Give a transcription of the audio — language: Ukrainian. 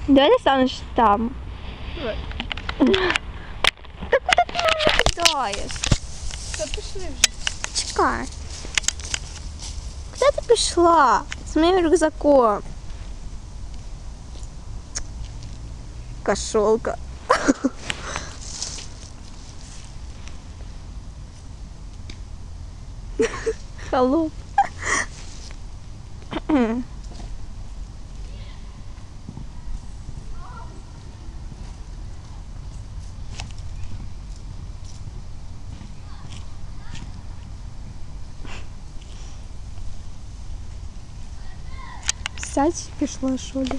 Давай ти станеш там. Давай. Та куди ти мене кидаєш? Та пішли вже. Чекай. Куди ти пішла? З моїм рюкзаком. Кошолка. Холоп. Сядь, пішла, що ли?